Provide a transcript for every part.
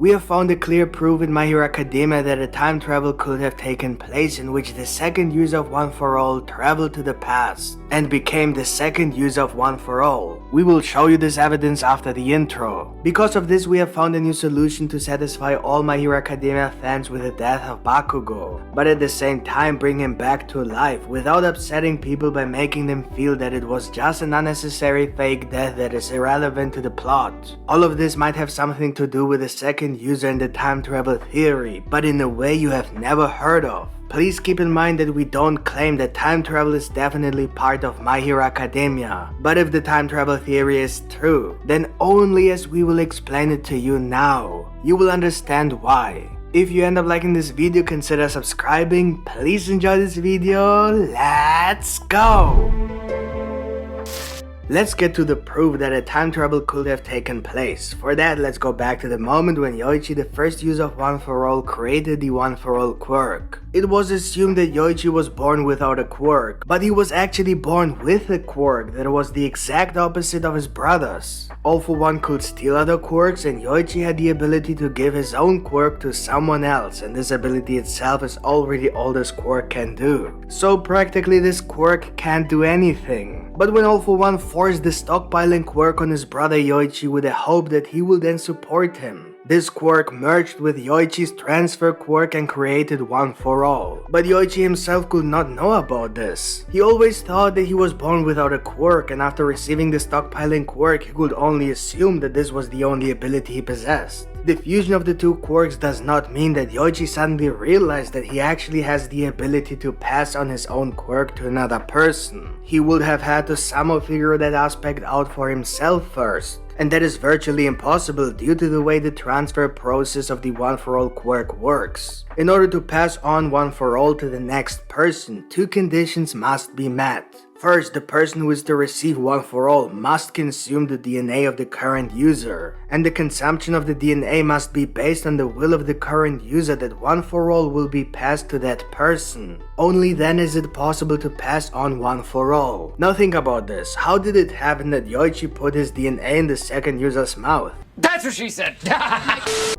We have found a clear proof in My Hero Academia that a time travel could have taken place in which the second user of One For All traveled to the past and became the second user of One For All. We will show you this evidence after the intro. Because of this, we have found a new solution to satisfy all My Hero Academia fans with the death of Bakugo, but at the same time bring him back to life without upsetting people by making them feel that it was just an unnecessary fake death that is irrelevant to the plot. All of this might have something to do with the second user in the time travel theory, but in a way you have never heard of. Please keep in mind that we don't claim that time travel is definitely part of My Hero Academia, but if the time travel theory is true, then only as we will explain it to you now, you will understand why. If you end up liking this video, consider subscribing. Please enjoy this video. Let's go! Let's get to the proof that a time travel could have taken place. For that, let's go back to the moment when Yoichi, the first user of One For All, created the One For All quirk. It was assumed that Yoichi was born without a quirk, but he was actually born with a quirk that was the exact opposite of his brother's. All For One could steal other quirks, and Yoichi had the ability to give his own quirk to someone else, and this ability itself is already all this quirk can do. So practically this quirk can't do anything. But when All For One forced the stockpiling quirk on his brother Yoichi with the hope that he will then support him, this quirk merged with Yoichi's transfer quirk and created One For All. But Yoichi himself could not know about this. He always thought that he was born without a quirk, and after receiving the stockpiling quirk, he could only assume that this was the only ability he possessed. The fusion of the two quirks does not mean that Yoichi suddenly realized that he actually has the ability to pass on his own quirk to another person. He would have had to somehow figure that aspect out for himself first. And that is virtually impossible due to the way the transfer process of the One For All quirk works. In order to pass on One For All to the next person, two conditions must be met. First, the person who is to receive One For All must consume the DNA of the current user, and the consumption of the DNA must be based on the will of the current user that One For All will be passed to that person. Only then is it possible to pass on One For All. Now think about this, how did it happen that Yoichi put his DNA in the second user's mouth? That's what she said!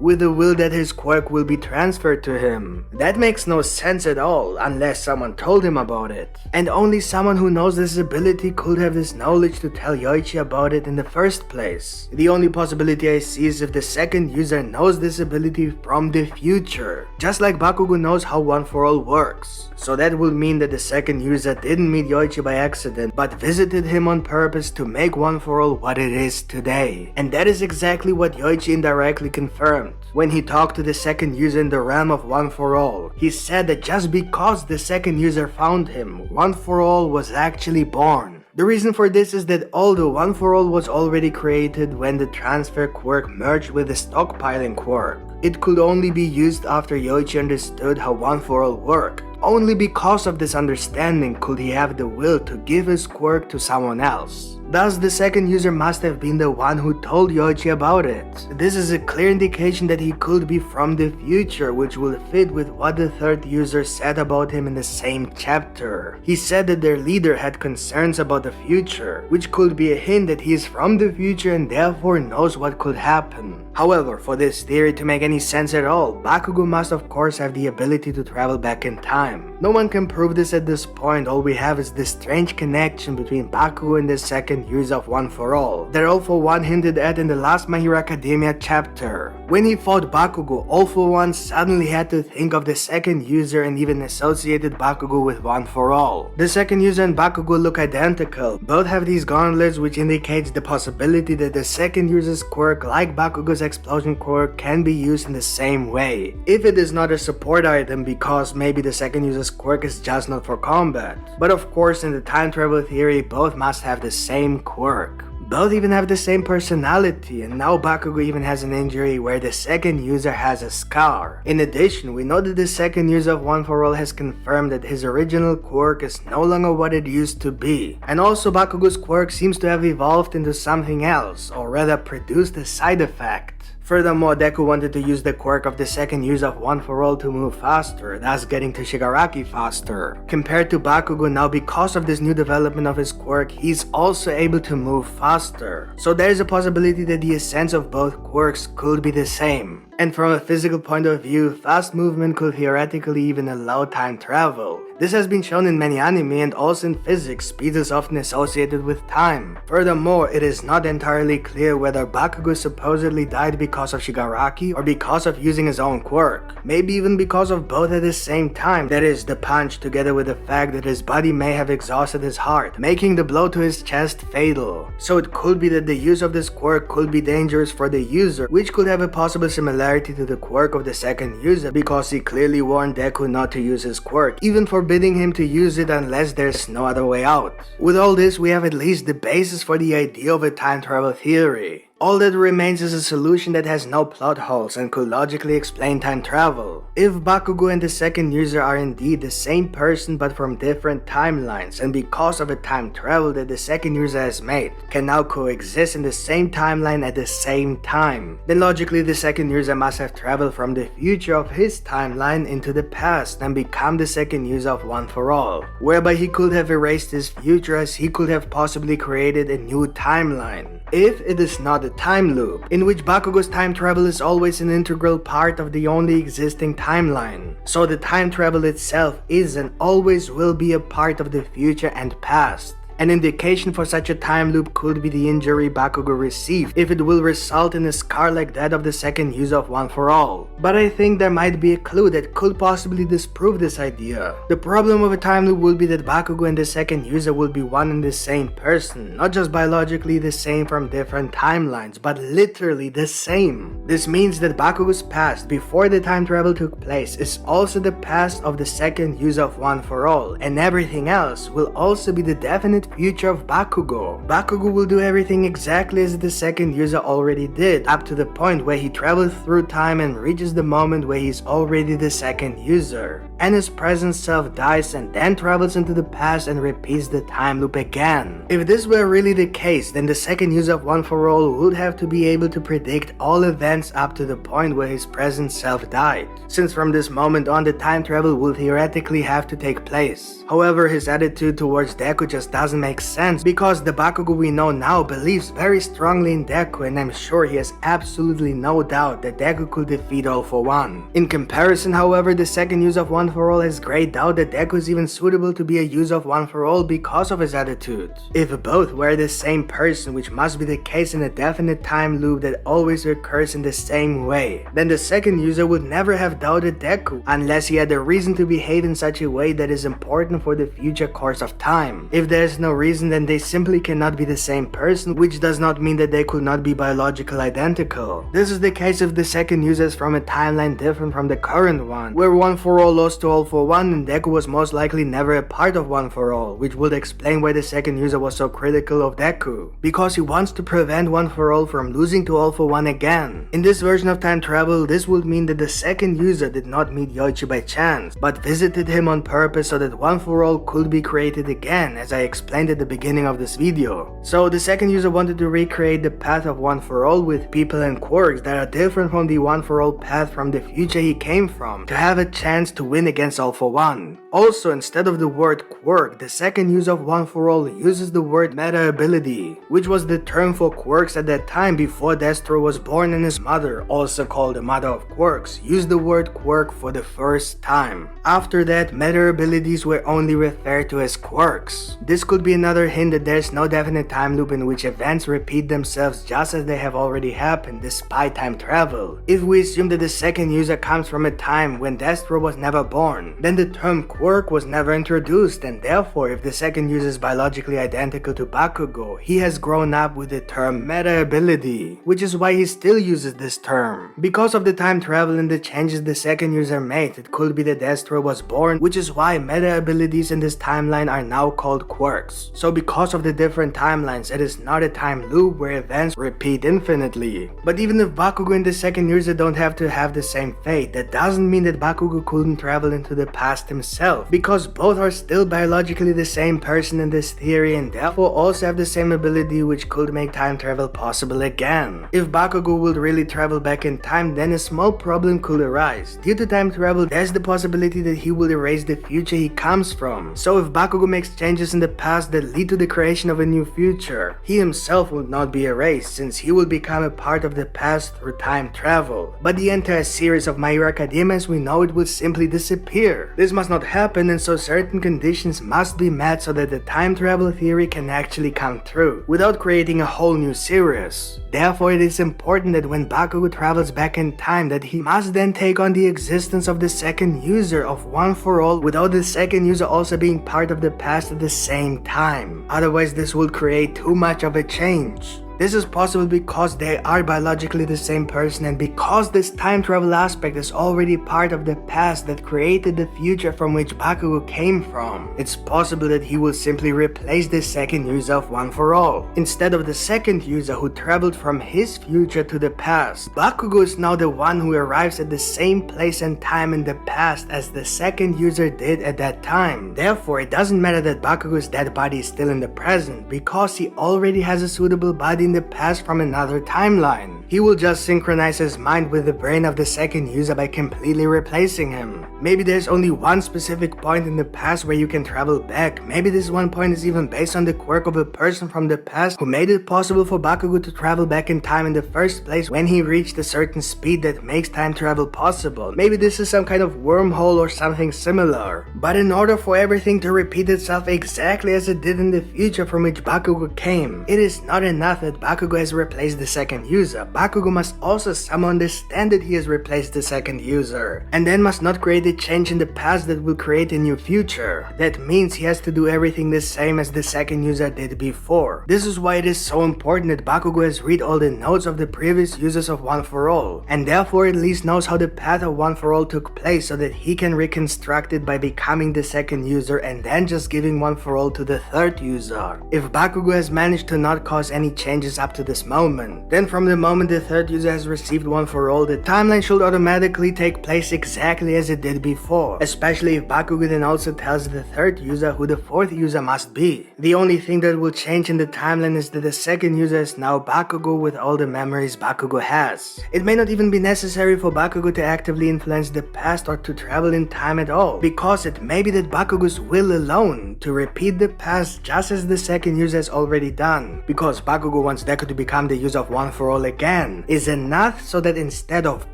With the will that his quirk will be transferred to him. That makes no sense at all, unless someone told him about it. And only someone who knows this ability could have this knowledge to tell Yoichi about it in the first place. The only possibility I see is if the second user knows this ability from the future. Just like Bakugo knows how One For All works. So that would mean that the second user didn't meet Yoichi by accident, but visited him on purpose to make One For All what it is today. And that is exactly what Yoichi indirectly confirmed. When he talked to the second user in the realm of One For All, he said that just because the second user found him, One For All was actually born. The reason for this is that although One For All was already created when the transfer quirk merged with the stockpiling quirk, it could only be used after Yoichi understood how One For All worked. Only because of this understanding could he have the will to give his quirk to someone else. Thus, the second user must have been the one who told Yoichi about it. This is a clear indication that he could be from the future, which will fit with what the third user said about him in the same chapter. He said that their leader had concerns about the future, which could be a hint that he is from the future and therefore knows what could happen. However, for this theory to make any sense at all, Bakugo must of course have the ability to travel back in time. No one can prove this at this point. All we have is this strange connection between Bakugo and the second user of One For All that All For One hinted at in the last My Hero Academia chapter. When he fought Bakugo, All For One suddenly had to think of the second user and even associated Bakugo with One For All. The second user and Bakugo look identical. Both have these gauntlets, which indicates the possibility that the second user's quirk, like Bakugo's explosion quirk, can be used in the same way. If it is not a support item because maybe the second user's quirk is just not for combat. But of course, in the time travel theory, both must have the same quirk. Both even have the same personality, and now Bakugo even has an injury where the second user has a scar. In addition, we know that the second user of One For All has confirmed that his original quirk is no longer what it used to be. And also Bakugo's quirk seems to have evolved into something else, or rather produced a side effect. Furthermore, Deku wanted to use the quirk of the second use of One For All to move faster, thus getting to Shigaraki faster. Compared to Bakugo, now because of this new development of his quirk, he's also able to move faster. So there is a possibility that the essence of both quirks could be the same. And from a physical point of view, fast movement could theoretically even allow time travel. This has been shown in many anime, and also in physics, speed is often associated with time. Furthermore, it is not entirely clear whether Bakugo supposedly died because of Shigaraki or because of using his own quirk. Maybe even because of both at the same time, that is, the punch together with the fact that his body may have exhausted his heart, making the blow to his chest fatal. So it could be that the use of this quirk could be dangerous for the user, which could have a possible similarity to the quirk of the second user, because he clearly warned Deku not to use his quirk, even forbidding him to use it unless there's no other way out. With all this, we have at least the basis for the idea of a time travel theory. All that remains is a solution that has no plot holes and could logically explain time travel. If Bakugo and the second user are indeed the same person but from different timelines, and because of a time travel that the second user has made, can now coexist in the same timeline at the same time, then logically the second user must have traveled from the future of his timeline into the past and become the second user of One for All, whereby he could have erased his future as he could have possibly created a new timeline. If it is not a time loop, in which Bakugo's time travel is always an integral part of the only existing timeline. So the time travel itself is and always will be a part of the future and past. An indication for such a time loop could be the injury Bakugo received, if it will result in a scar like that of the second user of One for All. But I think there might be a clue that could possibly disprove this idea. The problem of a time loop will be that Bakugo and the second user will be one and the same person, not just biologically the same from different timelines, but literally the same. This means that Bakugo's past before the time travel took place is also the past of the second user of One for All, and everything else will also be the definite future of Bakugo. Bakugo will do everything exactly as the second user already did, up to the point where he travels through time and reaches the moment where he's already the second user, and his present self dies and then travels into the past and repeats the time loop again. If this were really the case, then the second user of One for All would have to be able to predict all events up to the point where his present self died, since from this moment on the time travel will theoretically have to take place. However, his attitude towards Deku just doesn't make sense, because the Bakugo we know now believes very strongly in Deku, and I'm sure he has absolutely no doubt that Deku could defeat All for One. In comparison, however, the second user of One for All has great doubt that Deku is even suitable to be a user of One for All because of his attitude. If both were the same person, which must be the case in a definite time loop that always recurs in the same way, then the second user would never have doubted Deku, unless he had a reason to behave in such a way that is important for the future course of time. If there is no reason, then they simply cannot be the same person, which does not mean that they could not be biologically identical. This is the case if the second user is from a timeline different from the current one, where One for All lost to All for One and Deku was most likely never a part of One for All, which would explain why the second user was so critical of Deku, because he wants to prevent One for All from losing to All for One again. In this version of time travel, this would mean that the second user did not meet Yoichi by chance, but visited him on purpose so that One for All could be created again, as I explained at the beginning of this video. So the second user wanted to recreate the path of One for All with people and quirks that are different from the One for All path from the future he came from, to have a chance to win against All for One. Also, instead of the word quirk, the second user of One for All uses the word meta ability, which was the term for quirks at that time before Destro was born, and his mother, also called the mother of quirks, used the word quirk for the first time. After that, meta abilities were only referred to as quirks. This could be another hint that there's no definite time loop in which events repeat themselves just as they have already happened despite time travel. If we assume that the second user comes from a time when Destro was never born, then the term quirk was never introduced, and therefore if the second user is biologically identical to Bakugo, he has grown up with the term meta ability, which is why he still uses this term. Because of the time travel and the changes the second user made, it could be that Destro was born, which is why meta abilities in this timeline are now called quirks. So because of the different timelines, it is not a time loop where events repeat infinitely. But even if Bakugo and the second user don't have to have the same fate, that doesn't mean that Bakugo couldn't travel into the past himself, because both are still biologically the same person in this theory and therefore also have the same ability, which could make time travel possible again. If Bakugo would really travel back in time, then a small problem could arise. Due to time travel, there's the possibility that he will erase the future he comes from. So if Bakugo makes changes in the past, past that lead to the creation of a new future. He himself will not be erased since he will become a part of the past through time travel. But the entire series of My Hero Academia as we know it will simply disappear. This must not happen, and so certain conditions must be met so that the time travel theory can actually come true, without creating a whole new series. Therefore, it is important that when Bakugo travels back in time that he must then take on the existence of the second user of One for All without the second user also being part of the past at the same time. Otherwise, this will create too much of a change. This is possible because they are biologically the same person, and because this time travel aspect is already part of the past that created the future from which Bakugo came from. It's possible that he will simply replace the second user of One for All. Instead of the second user who traveled from his future to the past, Bakugo is now the one who arrives at the same place and time in the past as the second user did at that time. Therefore, it doesn't matter that Bakugo's dead body is still in the present, because he already has a suitable body in the past from another timeline. He will just synchronize his mind with the brain of the second user by completely replacing him. Maybe there's only one specific point in the past where you can travel back. Maybe this one point is even based on the quirk of a person from the past who made it possible for Bakugo to travel back in time in the first place when he reached a certain speed that makes time travel possible. Maybe this is some kind of wormhole or something similar. But in order for everything to repeat itself exactly as it did in the future from which Bakugo came, it is not enough that Bakugo has replaced the second user. Bakugo must also somehow understand that he has replaced the second user, and then must not create a change in the past that will create a new future. That means he has to do everything the same as the second user did before. This is why it is so important that Bakugo has read all the notes of the previous users of One for All, and therefore at least knows how the path of One for All took place so that he can reconstruct it by becoming the second user and then just giving One for All to the third user. If Bakugo has managed to not cause any changes up to this moment, then from the moment the third user has received One for All, the timeline should automatically take place exactly as it did before, especially if Bakugo then also tells the third user who the fourth user must be. The only thing that will change in the timeline is that the second user is now Bakugo with all the memories Bakugo has. It may not even be necessary for Bakugo to actively influence the past or to travel in time at all, because it may be that Bakugo's will alone to repeat the past just as the second user has already done, because Bakugo wants Deku to become the user of One for All again, is enough so that instead of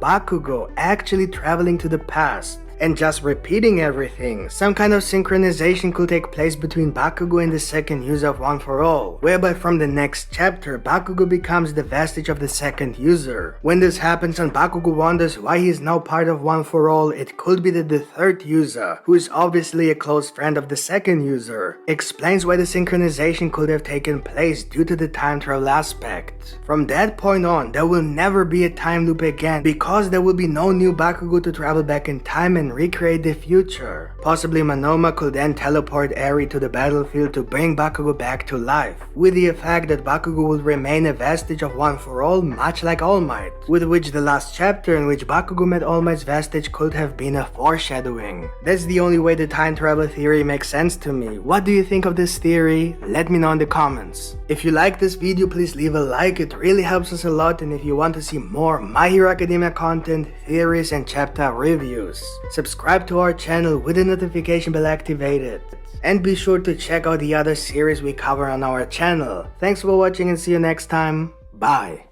Bakugo actually traveling to the past and just repeating everything, some kind of synchronization could take place between Bakugo and the second user of One for All, whereby from the next chapter, Bakugo becomes the vestige of the second user. When this happens and Bakugo wonders why he is now part of One for All, it could be that the third user, who is obviously a close friend of the second user, explains why the synchronization could have taken place due to the time travel aspect. From that point on, there will never be a time loop again, because there will be no new Bakugo to travel back in time and recreate the future. Possibly Monoma could then teleport Eri to the battlefield to bring Bakugo back to life, with the effect that Bakugo will remain a vestige of One for All, much like All Might, with which the last chapter in which Bakugo met All Might's vestige could have been a foreshadowing. That's the only way the time travel theory makes sense to me. What do you think of this theory? Let me know in the comments. If you like this video, please leave a like, it really helps us a lot, and if you want to see more My Hero Academia content, theories and chapter reviews, subscribe to our channel with the notification bell activated. And be sure to check out the other series we cover on our channel. Thanks for watching and see you next time. Bye.